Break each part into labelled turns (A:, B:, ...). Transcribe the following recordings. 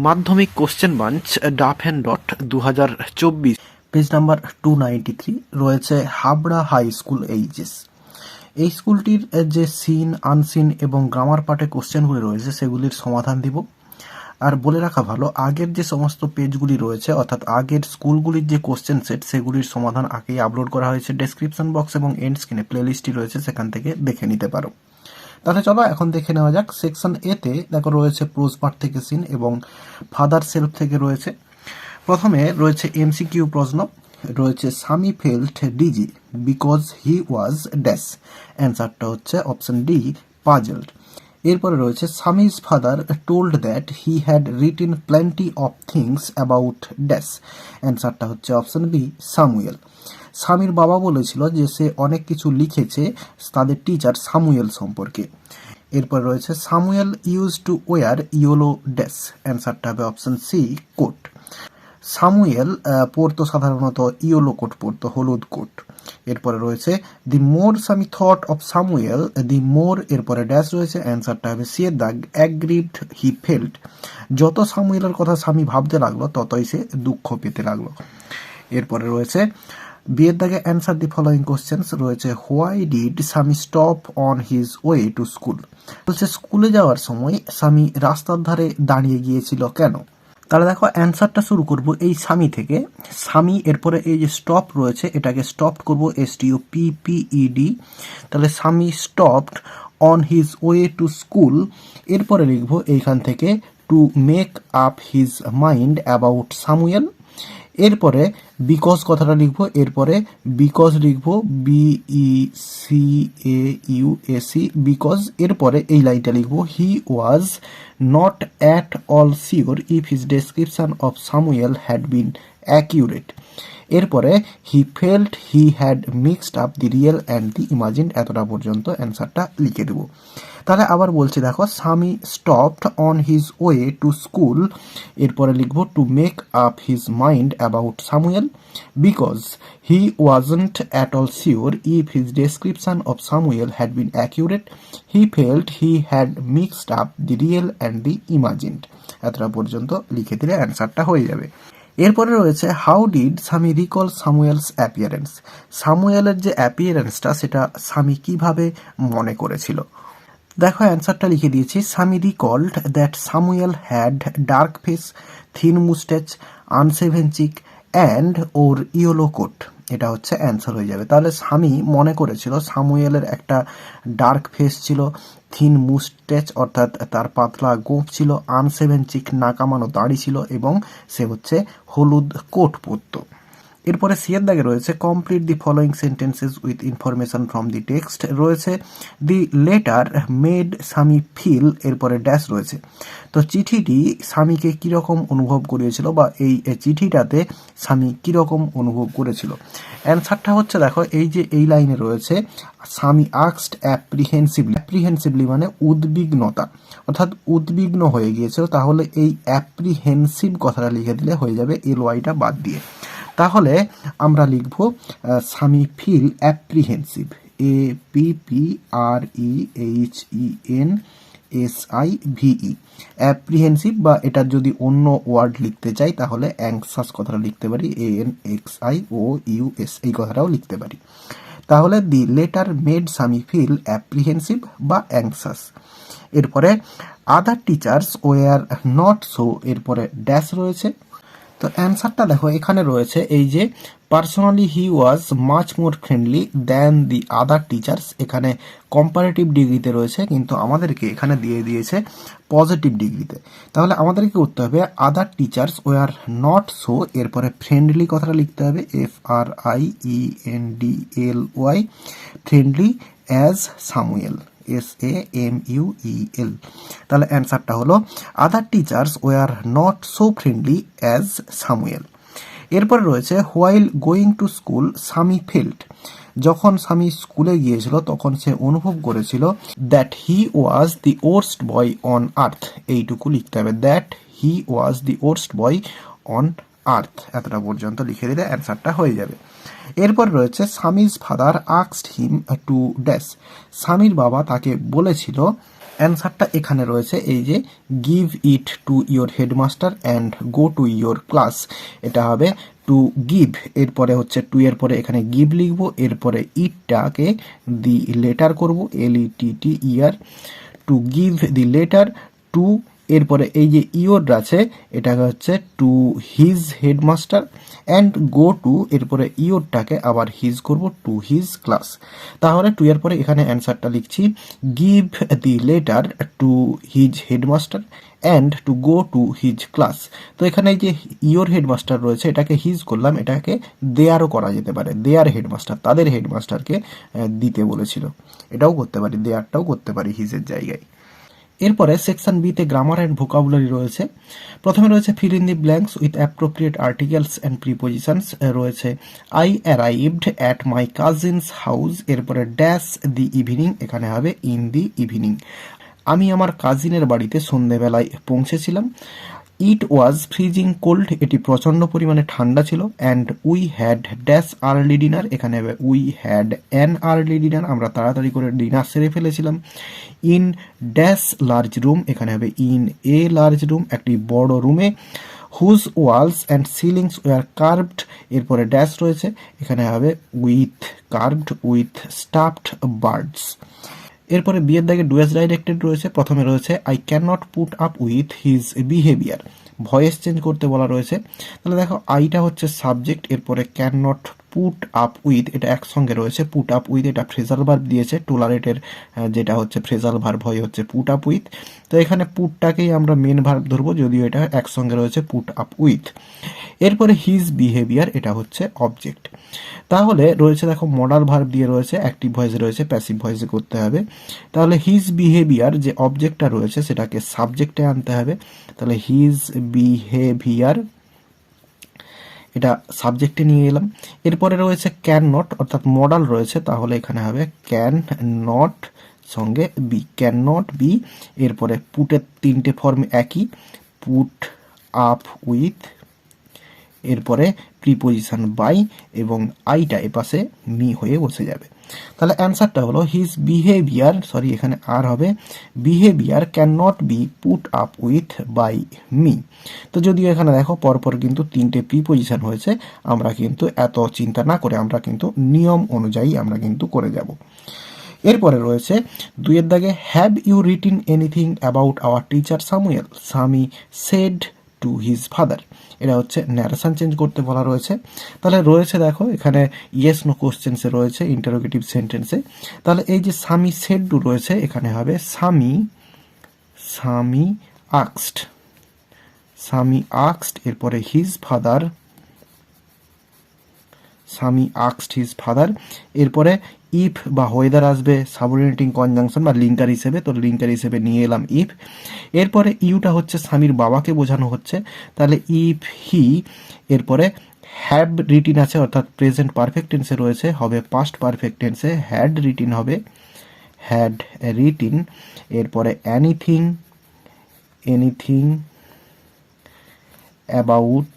A: মাধ্যমিক question bank ডাফ and dot 2024
B: page number 293 রয়েছে হাবড়া হাই স্কুল এইচএস। এই স্কুলটির যে সিন, আনসিন এবং গ্রামার পার্টে কোশ্চেনগুলি রয়েছে সেগুলির সমাধান দিব। আর বলে রাখা ভালো, আগের যে সমস্ত পেজগুলি রয়েছে অর্থাৎ আগের স্কুলগুলির যে কোশ্চেন সেট সেগুলির সমাধান আগেই আপলোড করা হয়েছে। ডেসক্রিপশন বক্স এবং এন্ড স্ক্রিনে প্লেলিস্টটি রয়েছে, সেখান থেকে দেখে নিতে পারো। তাহলে চলো এখন দেখে নেওয়া যাক। সেকশন এতে দেখো রয়েছে প্রোজ পার্ট থেকে সিন এবং ফাদার সেলফ থেকে রয়েছে। প্রথমে রয়েছে এমসিকিউ প্রশ্ন, রয়েছে Swami felt dizzy because he was dash. অ্যান্সারটা হচ্ছে অপশন ডি, পাজলড। এরপরে রয়েছে Swami's father told that he had written plenty of things about dash. অ্যান্সারটা হচ্ছে অপশন বি, সামুয়েল। স্বামীর বাবা বলেছিল যে সে অনেক কিছু লিখেছে তাদের টিচার সামুয়েল সম্পর্কে। এরপর রয়েছে Samuel use to wear yellow dash. অ্যান্সারটা হবে অপশন সি, কোট। সামুয়েল পরতো সাধারণত ইয়েলো কোট পরতো, হলুদ কোট। এরপরে রয়েছে দি মোর স্বামী থট অফ সামুয়েল দি মোর, এরপরে ড্যাশ রয়েছে। অ্যান্সারটা হবে সি এর দাগ, অ্যাগ্রিভড হি ফেল্ট। যত সামুয়েলের কথা স্বামী ভাবতে লাগলো ততই সে দুঃখ পেতে লাগলো। এরপরে রয়েছে বিয়ের দাগে অ্যান্সার দি ফলোয়িং কোশ্চেন্স রয়েছে হোয়াই ডিড স্বামী stop on his way to school. বলছে স্কুলে যাওয়ার সময় স্বামী রাস্তার ধারে দাঁড়িয়ে গিয়েছিল কেন। তাহলে দেখো অ্যান্সারটা শুরু করব এই স্বামী থেকে। স্বামী, এরপরে এই যে স্টপ রয়েছে এটাকে স্টপ করব, STOPPED। তাহলে স্বামী stopped on his way to school. এরপরে লিখব এইখান থেকে to make up his mind about Samuel. এরপরে বিকজ কথাটা লিখবো, এরপরে বিকজ লিখবো BECAUSE, বিকজ। এরপরে এই লাইনটা লিখবো he was not at all sure if his description of Samuel had been accurate. এরপরে he felt he had mixed up the real and the imagine. এতটা পর্যন্ত অ্যান্সারটা লিখে দেবো। তাহলে আবার বলছি দেখো, স্বামী stopped on his way to school. এরপরে লিখবো to make up his mind about Samuel because he wasn't at all sure if his description of Samuel had been accurate. He felt he had mixed up the real and the imagined. এতটা পর্যন্ত লিখে দিলে অ্যান্সারটা হয়ে যাবে। এরপরে রয়েছে how did স্বামী রিকল সামুয়েলস অ্যাপিয়ারেন্স। সামুয়েলের যে অ্যাপিয়ারেন্সটা সেটা স্বামী কিভাবে মনে করেছিল। দেখো অ্যান্সারটা লিখে দিয়েছি। Swami recalled that Samuel had dark face, thin moustache, unshaven cheek and ওর ইয়েলো কোট। এটা হচ্ছে অ্যান্সার হয়ে যাবে। তাহলে স্বামী মনে করেছিল সামুয়েলের একটা ডার্ক ফেস ছিল, থিন মুস্টেচ অর্থাৎ তার পাতলা গোঁফ ছিল, আনসেভেন চিক নাকামানো দাড়ি ছিল এবং সে হচ্ছে হলুদ কোট পরত। এরপরে সি এর দাগে রয়েছে complete the following sentences with information from the text. রয়েছে দি লেটার মেড স্বামী ফিল, এরপরে ড্যাশ রয়েছে। তো চিঠিটি স্বামীকে কীরকম অনুভব করিয়েছিল বা এই চিঠিটাতে স্বামী কীরকম অনুভব করেছিল। অ্যান্সারটা হচ্ছে দেখো এই যে এই লাইনে রয়েছে স্বামী আক্সড অ্যাপ্রিহেন্সিভলি। অ্যাপ্রিহেন্সিভলি মানে উদ্বিগ্নতা, অর্থাৎ উদ্বিগ্ন হয়ে গিয়েছিল। তাহলে এই অ্যাপ্রিহেন্সিভ কথাটা লিখে দিলে হয়ে যাবে LYটা বাদ দিয়ে। তাহলে আমরা লিখব স্বামী ফিল অ্যাপ্রিহেন্সিভ, APPREHENSIVE, অ্যাপ্রিহেন্সিভ। বা এটার যদি অন্য ওয়ার্ড লিখতে চাই তাহলে অ্যাংসাস কথাটা লিখতে পারি, ANXIOUS, এই কথাটাও লিখতে পারি। তাহলে দি লেটার মেড স্বামী ফিল অ্যাপ্রিহেন্সিভ বা অ্যাংসাস। এরপরে আদার টিচার্স ওয়ার নট সো, এরপরে ড্যাশ রয়েছে। তো অ্যান্সারটা দেখো এখানে রয়েছে এই যে personally he was much more friendly than the other teachers. এখানে কম্পারেটিভ ডিগ্রিতে রয়েছে কিন্তু আমাদেরকে এখানে দিয়ে দিয়েছে পজিটিভ ডিগ্রিতে। তাহলে আমাদেরকে করতে হবে আদার টিচার্স ওয়ার নট সো, এরপরে ফ্রেন্ডলি কথাটা লিখতে হবে FRIENDLY, friendly as Samuel, SAMUEL। তাহলে অ্যান্সারটা হলো আদার teachers were not so friendly as Samuel. এরপরে রয়েছে হোয়াইল গোয়িং টু স্কুল স্বামী ফেল্ট। যখন স্বামী স্কুলে গিয়েছিল তখন সে অনুভব করেছিল that he was the worst boy on earth. এইটুকু লিখতে হবে, that he was the worst boy on earth. এতটা পর্যন্ত লিখে দিলে অ্যান্সারটা হয়ে যাবে। এরপর রয়েছে Swami's father asked him to dash. স্বামীর বাবা তাকে বলেছিল অ্যান্সারটা এখানে রয়েছে, এই যে give it to your headmaster and go to your class, এটা হবে টু গিভ, এরপরে হচ্ছে টু এর পরে এখানে গিভ লিখবো, এরপরে ইটটাকে দি লেটার করব, LETTER, to give the letter to, এরপরে এই যে ইয়োর আছে এটাকে হচ্ছে to his headmaster and go to, এরপরে ইয়োরটাকে আবার হিজ করব টু হিজ ক্লাস। তাহলে টু এর পরে এখানে অ্যান্সারটা লিখছি give the letter to his headmaster and to go to his class. তো এখানে এই যে ইয়োর হেডমাস্টার রয়েছে এটাকে হিজ করলাম, এটাকে দেয়ারও করা যেতে পারে, দেয়ার হেডমাস্টার, তাদের হেডমাস্টারকে দিতে বলেছিল, এটাও করতে পারি, দেয়ারটাও করতে পারি হিজের জায়গায়। এরপরে সেকশন বিতে গ্রামার অ্যান্ড ভোকাবুলারি রয়েছে। প্রথমে রয়েছে fill in the blanks with appropriate articles and prepositions, রয়েছে I arrived at my cousin's house, এরপরে ড্যাশ দি ইভিনিং, এখানে হবে ইন দি ইভিনিং, আমি আমার কাজিনের বাড়িতে সন্ধেবেলায় পৌঁছেছিলাম। ইট ওয়াজ ফ্রিজিং কোল্ড, এটি প্রচণ্ড পরিমাণে ঠান্ডা ছিল। And we had dash early dinner, এখানে হবে we had an early dinner, আমরা তাড়াতাড়ি করে ডিনার সেরে ফেলেছিলাম। ইন ড্যাশ লার্জ রুম, এখানে হবে ইন এ লার্জ রুম, একটি বড় রুমে। Whose walls and ceilings were curved, এরপরে ড্যাশ রয়েছে, এখানে হবে with curved with stuffed birds. এরপরে বিয়ের দাগে ডুয়েস ডাইরেক্টেড রয়েছে। প্রথমে রয়েছে I can not put up with his behaviour, voice change করতে বলা রয়েছে। তাহলে দেখো আইটা হচ্ছে সাবজেক্ট, এরপরে can not put up with এটা একসঙ্গে রয়েছে, পুট আপ উইথ এটা ফ্রেজাল ভার্ব দিয়েছে, টুলারেটের যেটা হচ্ছে ফ্রেজাল ভার্ব হয় হচ্ছে পুট আপ উইথ। তো এখানে পুটটাকেই আমরা মেন ভার্ব ধরবো, যদিও এটা একসঙ্গে রয়েছে পুট আপ উইথ। এরপরে হিজ বিহেভিয়ার এটা হচ্ছে অবজেক্ট। তাহলে রয়েছে দেখো মডাল ভার্ব দিয়ে রয়েছে, অ্যাক্টিভ ভয়েসে রয়েছে, প্যাসিভ ভয়েসে করতে হবে। তাহলে হিজ বিহেভিয়ার যে অবজেক্টটা রয়েছে সেটাকে সাবজেক্টে আনতে হবে, তাহলে হিজ বিহেভিয়ার এটা সাবজেক্টে নিয়ে এলাম। এরপরে রয়েছে ক্যান নট, অর্থাৎ মডাল রয়েছে, তাহলে এখানে হবে ক্যান নট সঙ্গে বি, ক্যান নট বি। এরপরে পুটের তিনটে ফর্ম একই, পুট আপ উইথ, এরপরে প্রিপোজিশন বাই এবং আইটা এপাশে মি হয়ে বসে যাবে। তাহলে অ্যান্সারটা হলো হিজ বিহেভিয়ার, সরি এখানে আর হবে behaviour can not be put up with by me. তো যদিও এখানে দেখো পরপর কিন্তু তিনটে প্রিপোজিশন হয়েছে, আমরা কিন্তু এত চিন্তা না করে আমরা কিন্তু নিয়ম অনুযায়ী আমরা কিন্তু করে যাব। এরপরে রয়েছে দুইয়ের দাগে have you written anything about our teacher Samuel, Sammy said to his father, এটা হচ্ছে ন্যারেশন চেঞ্জ করতে বলা রয়েছে। তাহলে রয়েছে দেখো এখানে ইয়েস নো কোশ্চেন্সে রয়েছে, ইন্টারোগেটিভ সেন্টেন্সে। তাহলে এই যে সামি সেড টু রয়েছে এখানে হবে সামি আক্সড, এরপরে হিজ ফাদার, সামি আক্সড হিজ ফাদার। এরপরে ইফ বা ওয়েদার আসবে সাবঅর্ডিনেটিং কনজাংশন বা লিঙ্কার হিসেবে, তো লিঙ্কার হিসেবে নিয়ে এলাম ইফ। এরপরে ইউটা হচ্ছে স্বামীর বাবাকে বোঝানো হচ্ছে, তাহলে ইফ হি, এরপরে হ্যাভ রিটিন আছে অর্থাৎ প্রেজেন্ট পারফেক্ট টেন্সে রয়েছে, হবে পাস্ট পারফেক্ট টেন্সে হ্যাড রিটিন হবে হ্যাড রিটিন। এরপরে এনিথিং অ্যাবাউট,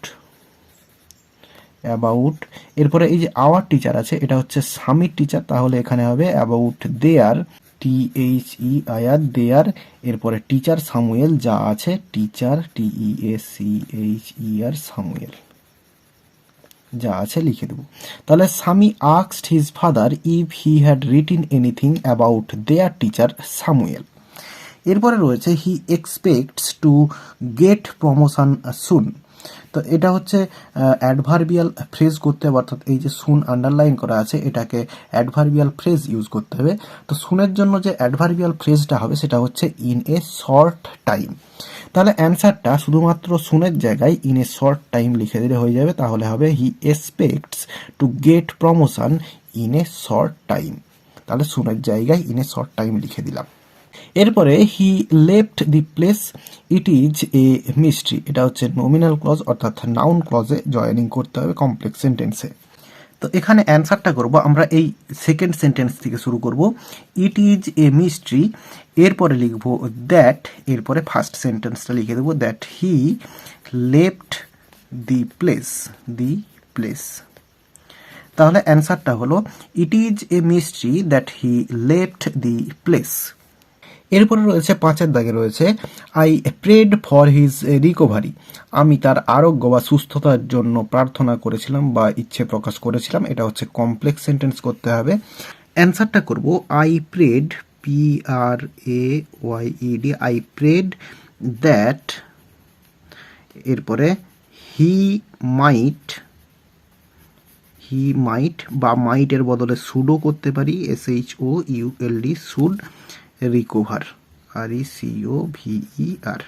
B: এরপরে এই যে আওয়ার টিচার আছে এটা হচ্ছে স্বামীর টিচার, তাহলে এখানে হবে অ্যাবাউট দেয়ার, THEIR দেয়ার। এরপরে টিচার সামুয়েল যা আছে টিচার TEACHER সামুয়েল যা আছে লিখে দেবো। তাহলে স্বামী asked his father if he had written anything about their teacher Samuel. এরপরে রয়েছে হি এক্সপেক্টস টু গেট প্রমোশন সুন, তো এটা হচ্ছে অ্যাডভার্বিয়াল ফ্রেজ করতে হবে, অর্থাৎ এই যে সুন আন্ডারলাইন করা আছে এটাকে অ্যাডভার্বিয়াল ফ্রেজ ইউজ করতে হবে। তো সুনের জন্য যে অ্যাডভার্বিয়াল ফ্রেজটা হবে সেটা হচ্ছে ইন এ শর্ট টাইম। তাহলে অ্যান্সারটা শুধুমাত্র সুনের জায়গায় ইন এ শর্ট টাইম লিখে দিলে হয়ে যাবে, তাহলে হবে he expects to get promotion in a short time, তাহলে সুনের জায়গায় ইন এ শর্ট টাইম লিখে দিলাম। এরপরে he left the place it is a mystery, এটা হচ্ছে নমিনাল ক্লজ অর্থাৎ নাউন ক্লজে জয়েনিং করতে হবে কমপ্লেক্স সেন্টেন্সে। তো এখানে অ্যান্সারটা করব আমরা এই সেকেন্ড সেন্টেন্স থেকে শুরু করব, ইট ইজ এ মিস্ট্রি, এরপরে লিখব দ্যাট, এরপরে ফার্স্ট সেন্টেন্সটা লিখে দেবো that he left the place. তাহলে অ্যান্সারটা হলো it is a mystery that he left the place. এরপরে রয়েছে 5-এর দাগে রয়েছে I prayed for his recovery, আমি তার আরোগ্য বা সুস্থতার জন্য প্রার্থনা করেছিলাম বা ইচ্ছে প্রকাশ করেছিলাম। এটা হচ্ছে কমপ্লেক্স সেন্টেন্স করতে হবে। অ্যান্সারটা করব I prayed, PRAYED, I prayed that, এরপরে হি মাইট বা মাইটের বদলে শুডও করতে পারি, SHOULD, শুড রিকভার, RECOVER।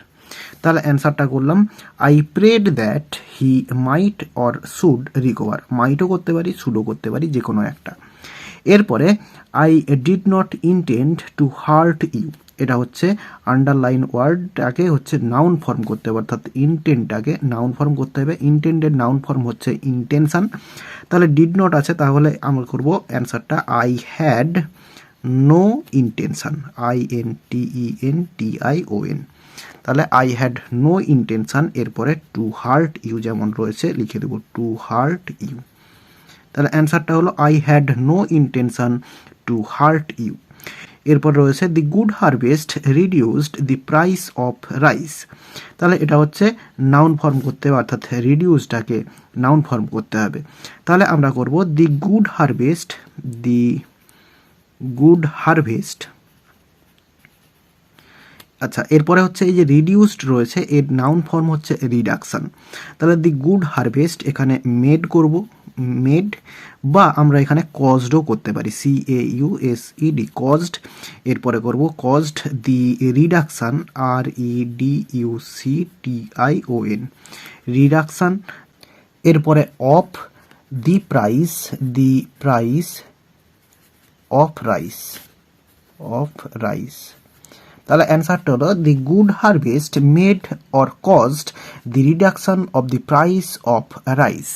B: তাহলে অ্যান্সারটা করলাম I prayed that he might or should recover, মাইটও করতে পারি, শুডও করতে পারি, যে কোনো একটা। এরপরে I did not intend to hurt you, এটা হচ্ছে আন্ডারলাইন ওয়ার্ডটাকে হচ্ছে নাউন ফর্ম করতে হবে, অর্থাৎ ইন্টেন্টটাকে নাউন ফর্ম করতে হবে। ইন্টেন্ডের নাউন ফর্ম হচ্ছে ইন্টেনশন। তাহলে ডিড নট আছে, তাহলে আমরা করব অ্যান্সারটা I had no intention, INTENTION। তাহলে আই হ্যাড নো ইন্টেনশন, এরপরে টু হার্ট ইউ যেমন রয়েছে লিখে দেবো টু হার্ট ইউ। তাহলে অ্যান্সারটা হলো I had no intention to hurt you. এরপর রয়েছে the good harvest reduced the price of rice, তাহলে এটা হচ্ছে নাউন ফর্ম করতে হবে, অর্থাৎ রিডিউসটাকে নাউন ফর্ম করতে হবে। তাহলে আমরা করব দি গুড হারভেস্ট, আচ্ছা। এরপরে হচ্ছে এই যে রিডিউসড রয়েছে, এর নাউন ফর্ম হচ্ছে রিডাকশন। তাহলে দি গুড হারভেস্ট এখানে মেড করব, মেড, বা আমরা এখানে কজডও করতে পারি, CAUSED, কজড। এরপরে করব caused the reduction, REDUCTION, reduction. এরপরে of the price, of rice. তাহলে অ্যান্সারটা হলো the good harvest made or caused the reduction of the price of rice.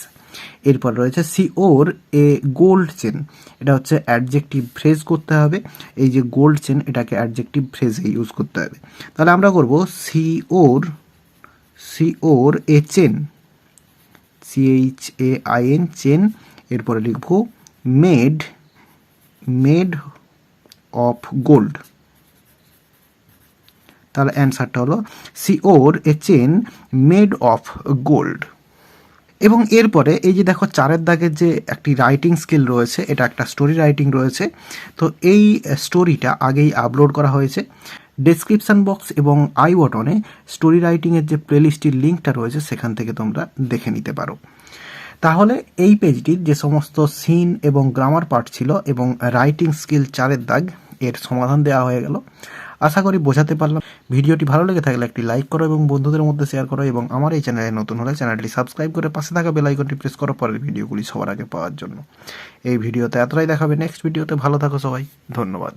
B: এরপর রয়েছে she wore a gold chain, এটা হচ্ছে অ্যাডজেক্টিভ ফ্রেজ করতে হবে। এই যে গোল্ড চেন, এটাকে অ্যাডজেক্টিভ ফ্রেজে ইউজ করতে হবে। তাহলে আমরা করব she wore a chain, CHAIN, chain. এরপরে লিখব মেড অফ গোল্ড। তাহলে অ্যান্সারটা হলো she wore a chain made of gold. এবং এরপরে এই যে দেখো 4-এর দাগের যে একটি রাইটিং স্কিল রয়েছে, এটা একটা স্টোরি রাইটিং রয়েছে। তো এই স্টোরিটা আগেই আপলোড করা হয়েছে। ডেসক্রিপশান বক্স এবং আই বটনে স্টোরি রাইটিংয়ের যে প্লেলিস্টের লিঙ্কটা রয়েছে, সেখান থেকে তোমরা দেখে নিতে পারো। তাহলে এই পেজটির যে সমস্ত সিন এবং গ্রামার পার্ট ছিল এবং রাইটিং স্কিল 4-এর দাগ, এর সমাধান দেওয়া হয়ে গেল। আশা করি বোঝাতে পারলাম। ভিডিওটি ভালো লেগে থাকলে একটি লাইক করো এবং বন্ধুদের মধ্যে শেয়ার করো, এবং আমার এই চ্যানেলে নতুন হলে চ্যানেলটি সাবস্ক্রাইব করে পাশে থাকা বেল আইকনটি প্রেস করো পরের ভিডিওগুলি সবার আগে পাওয়ার জন্য। এই ভিডিওতে এতটাই দেখাবে, নেক্সট ভিডিওতে ভালো থাকো সবাই, ধন্যবাদ।